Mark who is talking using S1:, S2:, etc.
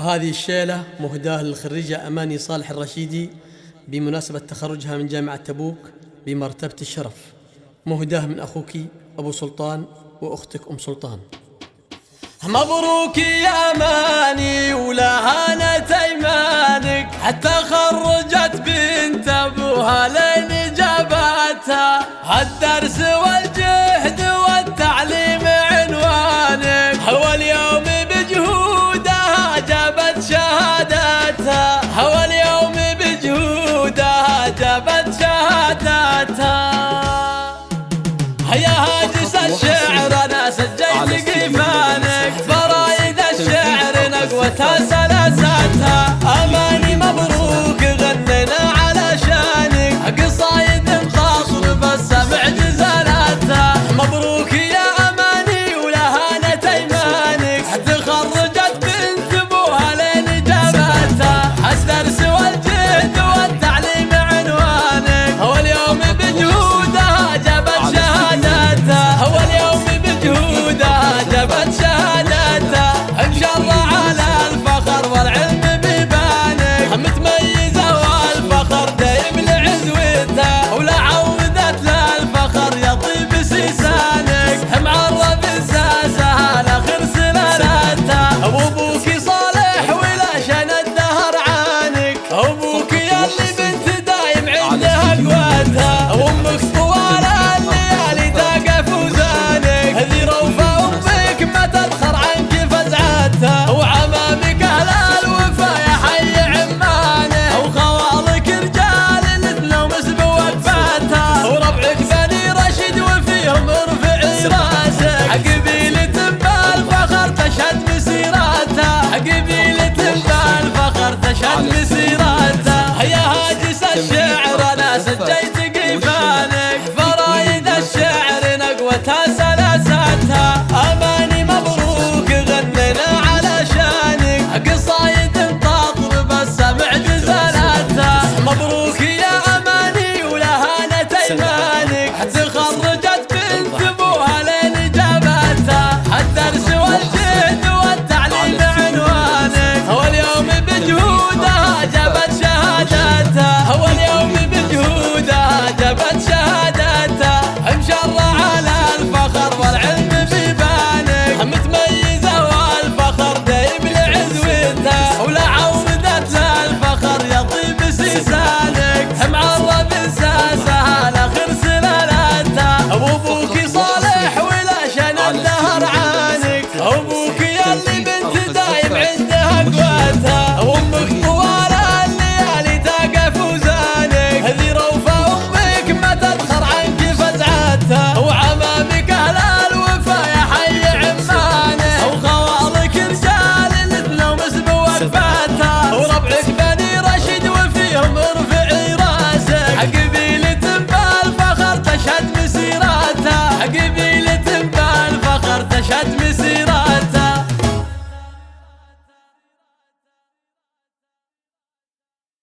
S1: هذه الشيلة مهداة للخريجة أماني صالح الرشيدي بمناسبة تخرجها من جامعة تبوك بمرتبة الشرف. مهداة من أخوك أبو سلطان وأختك أم سلطان.
S2: مبروك يا أماني ولهانت أيمانك، حتى خرجت بنت أبوها لين جابتها. الدرس والجهد والتعليم عنوانك، واليوم بجهودها جابت شهادتها، واليوم بجهودها جابت شهادتها. يا هاجس الشعر أنا سجلت قفانك، فرايد الشعر نقوتها سلاسل.